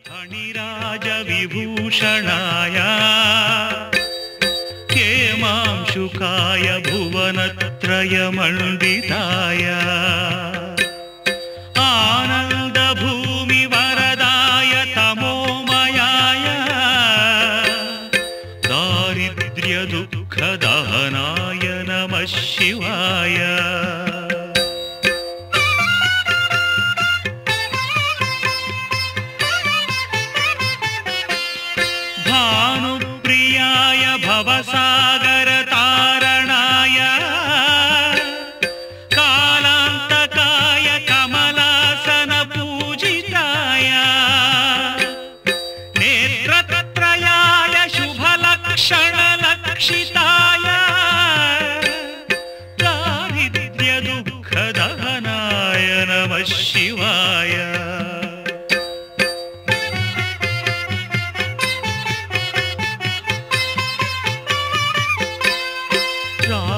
ఫణిరాజ విభూషణాయ హేమాంశుకాయ భువనత్రయమండితాయ ఆనందభూమి వరదాయ తమోమయాయ దారిద్ర్య దుఃఖదహనాయ నమః శివాయ భానుప్రియాయ భవసాగర తారణాయ కాలాంతకాయ కమలాసన పూజితాయ నేత్రత్రయాయ శుభలక్షణ లక్షితాయ దారిద్ర్య దుఃఖదహనాయ నమః శివాయ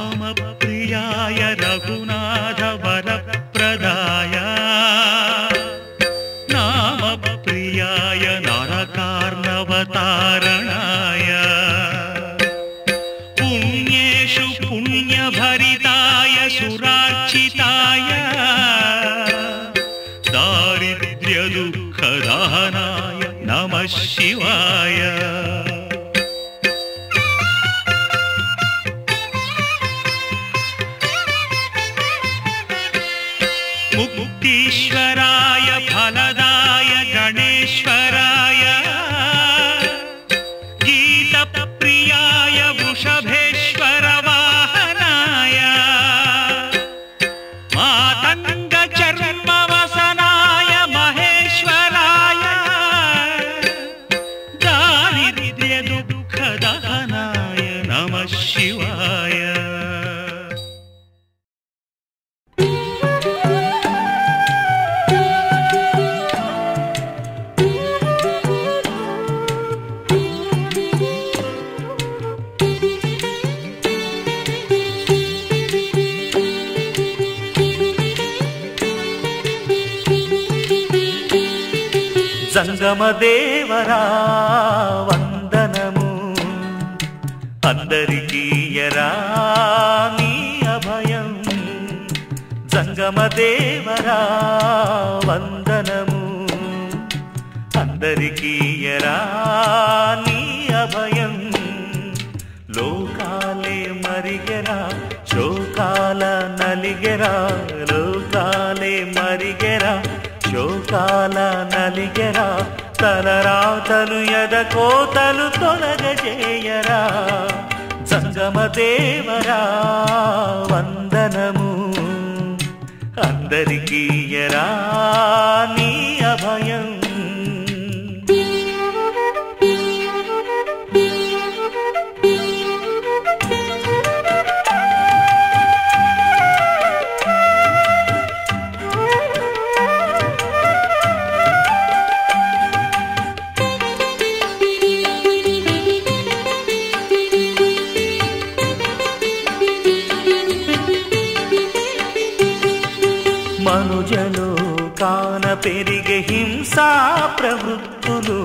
రామప్రియాయ రఘునాథ వరప్రదాయ నామప్రియాయ నరకార్ణవతారణాయ పుణ్యేషు పుణ్యభరితాయ సురార్చితాయ దారిద్ర్య దుఃఖదహనాయ నమః శివాయ ముక్తీశ్వరాయ ఫలదాయ గణేశ్వరాయ గీతప్రియాయ వృషభేశ్వర వాహనాయ మాతంగ చర్మవసనాయ మహేశ్వరాయ దారిద్ర్య దుఃఖదహనాయ నమః శివాయ సంగమదేవరా వందనము అందరికీయరా నీ అభయం సంగమదేవరా వందనము అందరికీయరా నీ అభయం లోకాలే మరిగెరా శోకాల నలిగెరా లోకాలే మరిగెరా శోకాల నలిగెరా తలరాతలు ఎదకోతలు తొలగజేయరా సంగమదేవరా వందనము అందరికీయరా నీ అభయం మనుజలో కాన పెరిగే హింసా ప్రవృత్తులు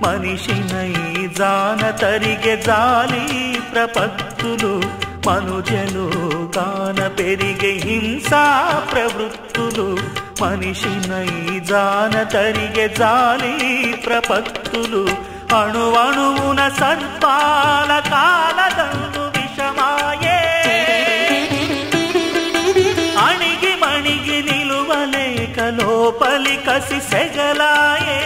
మనిషినై జాన తరిగే జాలి ప్రపత్తులు మనుజలో కాన పెరిగే హింసా ప్రవృత్తులు మనిషినై జాన తరిగే జాలి ప్రపత్తులు అణువణువున సర్పాల కాలదందు విషమాయే అణిగి మణిగి నిలువలేక లోపలి కసి సెగలాయే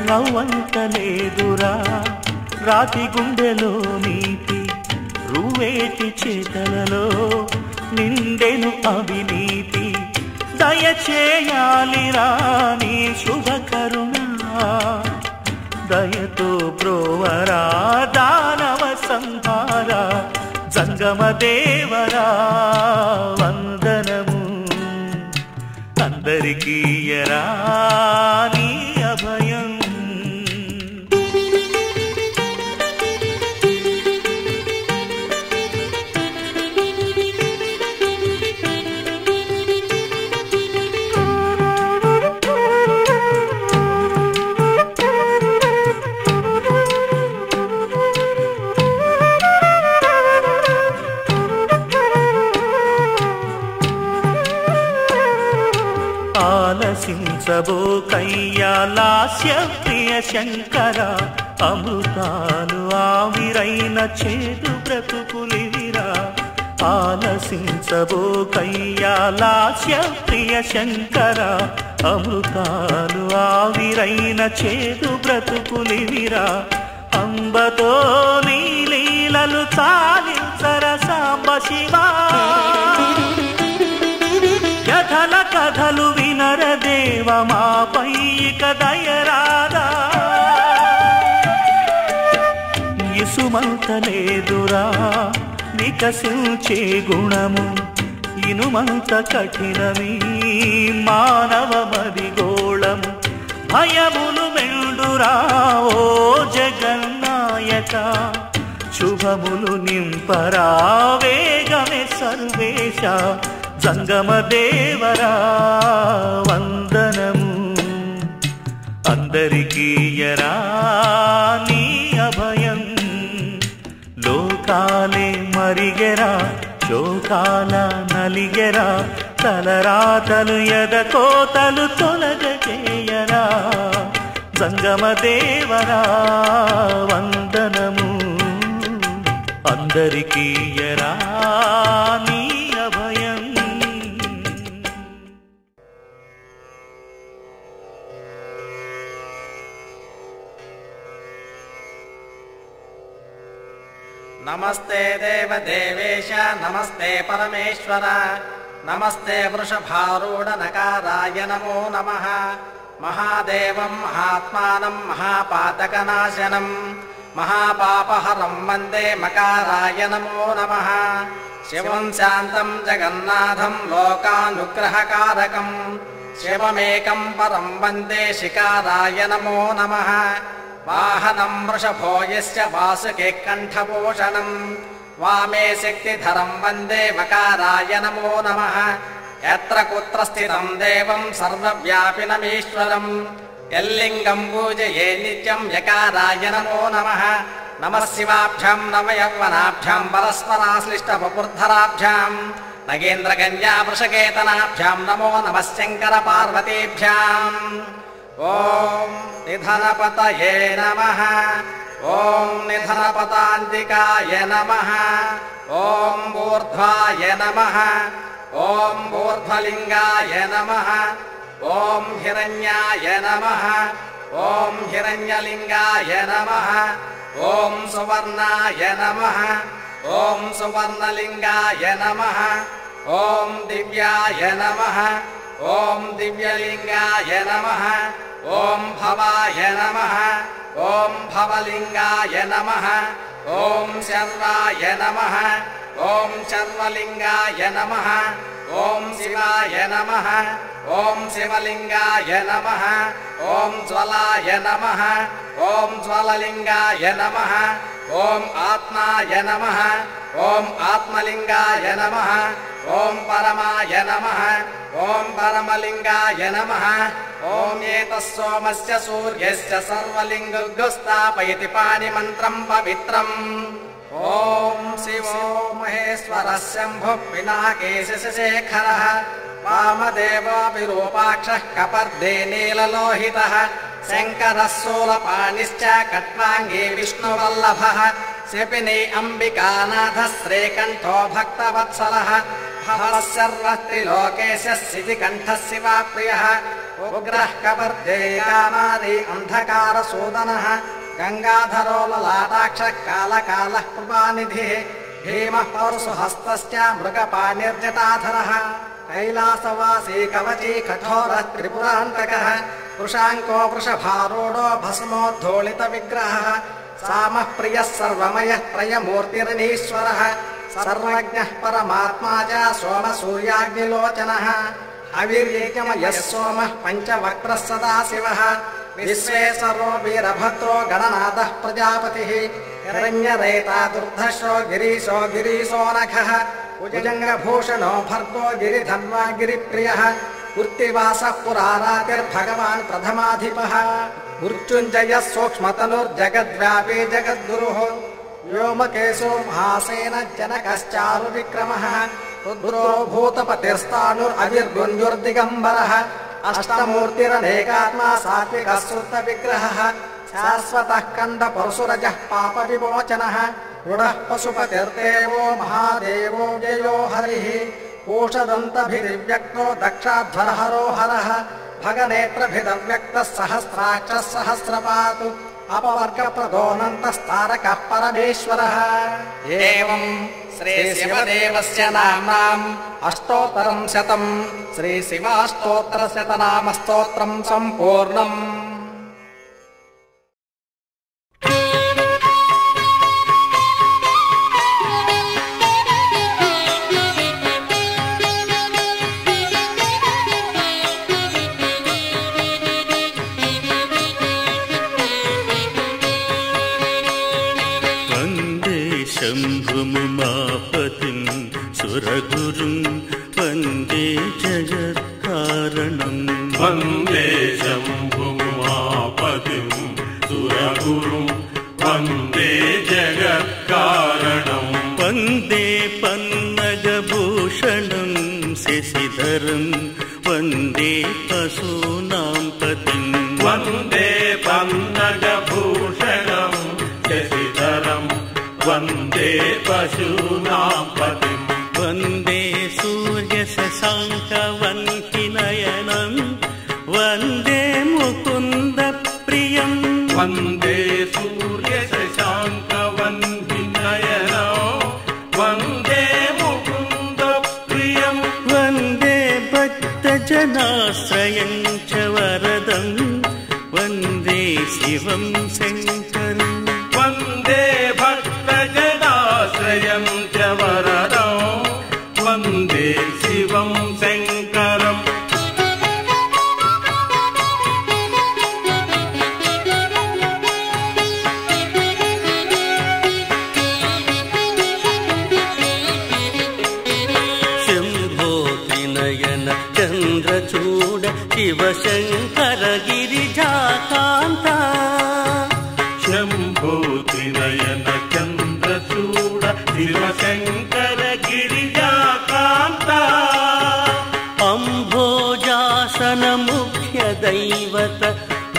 రవ్వంతలేదురా రాతి గుండెలో నీతి రువేటి చేతలలో నిండెను అవినీతి దయచేయాలిరా నీ శుభకరుణ దయతో బ్రోవరా దానవ సంహార సంగమదేవరా వందనము అందరికీయరా నీ అభయం ఆలసించబోకయ్యా లాస్య ప్రియ శంకర అమృతాలు ఆవిరైన చేదు బ్రతుకులివిరా ఆలసించబోకయ్యా లాస్య ప్రియ శంకర అమృతాలు ఆవిరైన చేదు బ్రతుకులివిరా అంబతో నీ లీలలు చాలించర సాంబ శివా వ్యధల కథలు వినర దేవ మాపై ఇక దయరాదా ఇసుమంత లేదురా వికసించే గుణము ఇనుమంత కఠినమీ మానవ మదిగోళము భయములు మెండురా ఓ జగన్నాయక శుభములు నింపరా వేగమే సర్వేశ జంగమ దేవరా వందనము అందరికీయరా నీ అభయం లోకాలే మరిగెరా శోకాల నలిగెరా తలరాతలు ఎదకోతలు తొలగచేయరా జంగమ దేవరా వందనము అందరికీయరా నీ అభయం नमस्ते देवदेवेश नमस्ते परमेश्वर नमस्ते वृषभारूढ नकाराय नमो नमः महादेवं महात्मानं महापातकनाशनं महापापहरं वन्दे मकाराय नमो नमः शिवं शान्तं जगन्नाथं लोकानुग्रहकारकं शिवमेकं परं वन्दे शिकाराय नमो नमः वाहनं वृषभो यस्य वासुके कण्ठभूषणं वामे शक्तिधरं वन्दे मकाराय नमो नमः यत्र कुत्र स्थितं देवं सर्वव्यापिनमीश्वरं यल्लिङ्गं पूजये नित्यं यकाराय नमो नमः नमः शिवाभ्यां नव यौवनाभ्यां परस्पराश्लिष्टवपुर्धराभ्यां नगेन्द्रकन्या वृषकेतनाभ्यां नमो नमः शङ्करपार्वतीभ्याम् ॐ निधनपतये नमः ॐ निधनपतान्तिकाय नमः ॐ ऊर्ध्वाय नमः ॐ ऊर्ध्वलिङ्गाय नमः ॐ हिरण्याय नमः ॐ हिरण्यलिङ्गाय नमः ॐ सुवर्णाय नमः ॐ सुवर्णलिङ्गाय नमः ॐ दिव्याय नमः ॐ दिव्यलिङ्गाय नमः ॐ भवाय नमः ॐ भवलिङ्गाय नमः ॐ शर्वाय नमः ॐ शर्वलिङ्गाय नमः ॐ शिवाय नमः ॐ शिवलिङ्गाय नमः ॐ ज्वलाय नमः ॐ ज्वललिङ्गाय नमः ॐ आत्माय नमः ॐ आत्मलिङ्गाय नमः ॐ परमाय नमः ॐ परमलिङ्गाय नमः ॐ एतस्सोमस्य सूर्यस्य सर्वलिङ्गस्थापयति पाणिमन्त्रं पवित्रम् ॐ शिवो महेश्वरः शम्भुः पिनाकेशशेखरः वामदेवो विरूपाक्षः कपर्दे नीललोहितः शङ्करः शूलपाणिश्च कट्वाङ्गी विष्णुवल्लभः शपिनी अम्बिकानाथः श्रीकण्ठो भक्तवत्सलः भवः सर्वत्रिलोकेशः शितिकण्ठः शिवाप्रियः उग्रः कपर्दे कामारी अन्धकारसूदनः गङ्गाधरो ललाटाक्षः कालकालः कृपानिधिः भीमः पौरुषहस्तश्च मृगपाणिर्जटाधरः कैलासवासी कवची कठोरः त्रिपुरान्तकः वृषाङ्को वृषभारूढो भस्मोद्धूलितविग्रहः सामः प्रियः सर्वमयः त्रयमूर्तिरनीश्वरः सर्वज्ञः परमात्मा च सोमसूर्याग्निलोचनः अवीर्यैकमयः सोमः पञ्चवक्त्रः सदाशिवः विश्वेश्वरो वीरभद्रो गणनाथः प्रजापतिः हिरण्यरेता दुर्धर्षो गिरीशो गिरीशोनखः भुजङ्गभूषणो भर्गो गिरिधन्वा गिरिप्रियः कृत्तिवासः पुरारातिर्भगवान् प्रथमाधिपः मृत्युञ्जयः सूक्ष्मतनुर्जगद्व्यापी जगद्गुरुः व्योमकेशो महासेन जनकश्चारुविक्रमः रुद्रो भूतपतिर्स्थाणुरविर्गुञ्जुर्दिगम्बरः అష్టమూర్తిరనేకాత్మా సాత్వికः శుద్ధ విగ్రహः శాశ్వతः కండ పరశురజः పాప విమోచనः రుడః పశుపతిర్దేవో మహాదేవో జయో హరిః కోషదంతభిర్వ్యక్తో దక్షాధ్వరహరో హరః భగనేత్రభిదవ్యక్తः సహస్రాక్షः సహస్రపాతు अपवर्गप्रदोऽनन्तस्तारकः परमेश्वरः। एवं श्रीशिवदेवस्य नाम्नाम् अष्टोत्तरं शतम् श्रीशिवाष्टोत्तरशतनामस्तोत्रं सम्पूर्णम्। शम्भुमुमापतिं सुरगुरुं वन्दे जगत्कारणं वन्दे शम्भुमुमापतिं सुरगुरुं वन्दे जगत्कारणं वन्दे पन्नगभूषणं शशिधरं वन्दे पशूनां पतिं वन्दे पन्नगभूषणं शशिधरं वन्दे पशूनां पतिं वन्दे सूर्यशशाङ्कवन्तिनयनं वन्दे मुकुन्दप्रियं वन्दे सूर्यशशाङ्कवन्तिनयनं वन्दे मुकुन्दप्रियं वन्दे भक्तजनाश्रयं च वरदं वन्दे शिवं शङ्करं वन्दे भक्तजनाश्रयं च वरदं वन्दे शिवं शङ्करम्। शम्भो त्रिनयन चन्द्रचूड शिवशङ्कर गिरिजाकान्ता शम्भो त्रिनयन चन्द्रचूड शिवशङ्कर गिरिजाकान्ता अम्भोजासन मुख्य दैवत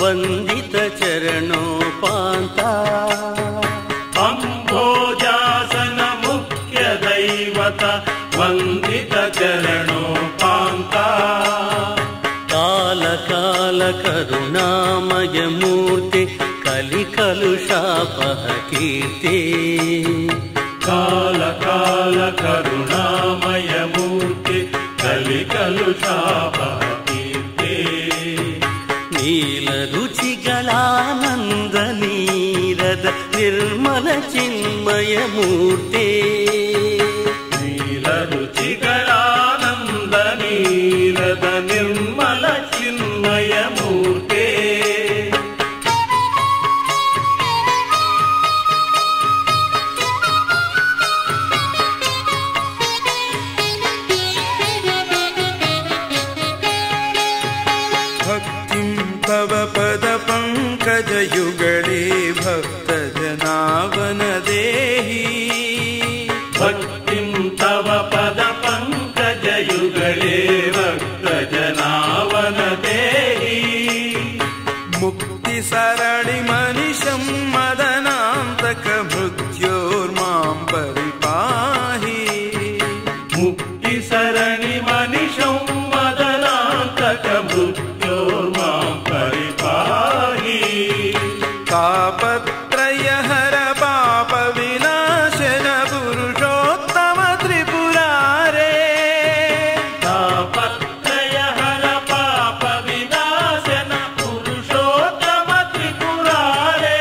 वन्दित चरणोपान्ता अम्भोजासन मुख्य दैवत वन्दित चरणोपान्ता काल काल करुणामय मूर्ति कलिकलुषापह कीर्ति काल काल करुणामय मूर्ति कलिकलुषापह कीर्ति नीलरुचिगलानन्द नीरद निर्मल चिन्मय मूर्ति नीलरुचिगलानन्द नीरद निर्मल चिन्मय मूर्ते भक्तिं तव पद पंकजयुगले भक्तजनावन देहि भक्तिं तव पद पंकजयुगले भक्तजनावन देहि मुक्तिसरणि मनिशं मदनान्तक मृत्योर्मां परिपाहि मुक्तिसरणि मनिशं मदनान्तक मृत्योर्मां परिपाहि तापत्रयहर पाप विनाशन पुरुषोत्तम त्रिपुरारे तापत्रयहर पाप विनाशन पुरुषोत्तम त्रिपुरारे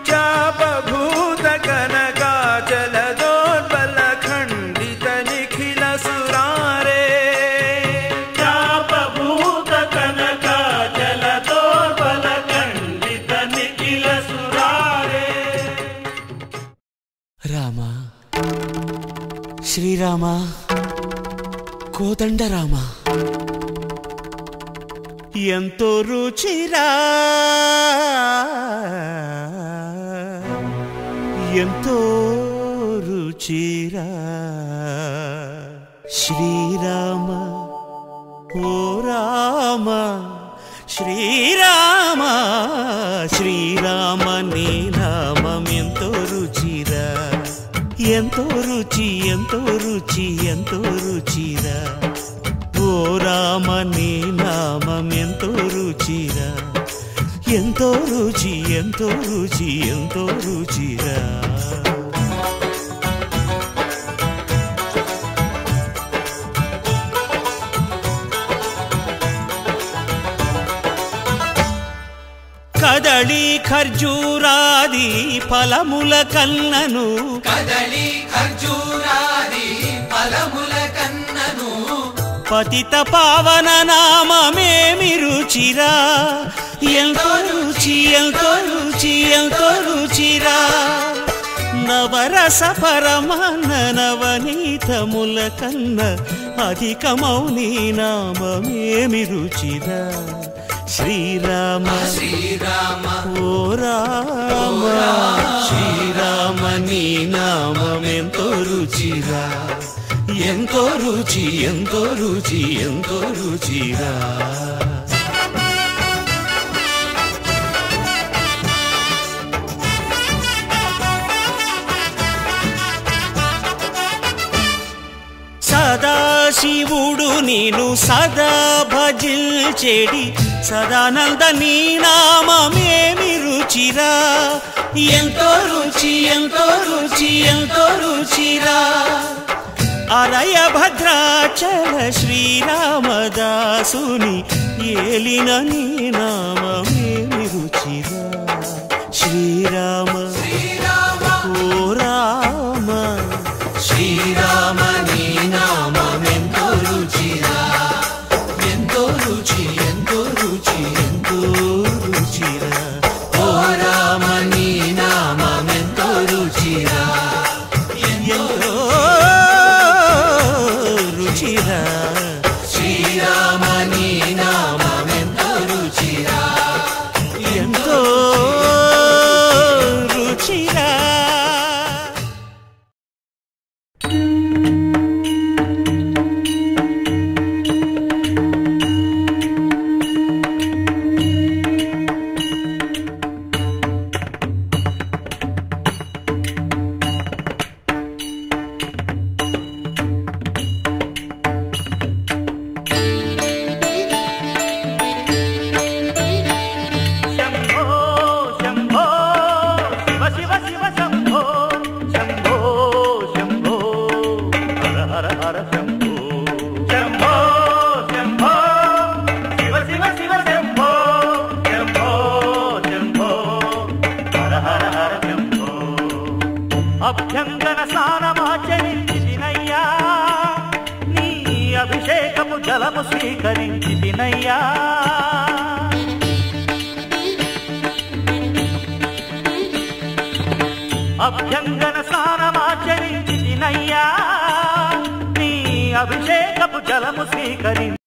चापभूत कनकाचलदोर्बल खण्डित निखिल सुरारे चापभूत कनकाचलदोर्बल खण्डित निखिल सुरारे। రామ శ్రీరామ కోదండరామ ఎంతో రుచిరా ఎంతో రుచిరా శ్రీరామ ఓ రామ శ్రీరామ శ్రీరామ నీ నామం ఎంతో రుచిరా ఎంతో రుచి ఎంతో రుచి ఎంతో రుచిరా ఓ రామ నీ నామం ఎంతో రుచిరా ఎంతో రుచి ఎంతో రుచి ఎంతో రుచిరా కదళి ఖర్జూరాది ఫలముల కన్నను కదళి ఖర్జూరాది ఫలముల కన్నను పతిత పావన నామమేమి రుచిరా ఎంతో రుచి ఎంతో రుచి ఎంతో రుచిరా నవరస పరమాన్న నవనీతముల కన్న అధికమౌని నామమేమి రుచిరా శ్రీరామ శ్రీరామ ఓ రామ శ్రీరామ నీ నామం ఎంతో రుచిరా ఎంతో రుచి ఎంతో రుచి ఎంతో రుచిరా సదాశివుడు నీను సదా భజిల్చెడి సదానంద నీ నామమేమి రుచిరా ఎంతో రుచి ఎంతో రుచి ఎంతో రుచిరా అరయ భద్రాచల శ్రీరామదాసుని ఏలిన నీ నామమేమి రుచిరా శ్రీరామ ఓ రామ శ్రీరామ నీ నామం ఎంతో రుచిరా ఎంతో రుచి ఎంతో రుచి ఎంతో రుచిరా ఓ రామ నీ నామం ఎంతో రుచిరా ఎంతో రుచిరా శ్రీరామ నీ నామం ఎంతో రుచిరా ఎంతో రుచిరా అభ్యంగన స్నానమాచరించినయ్యా నీ అభిషేకము జలము స్వీకరించినయ్యా అభ్యంగన స్నానమాచరించినయ్యా నీ అభిషేకము జలము స్వీకరించి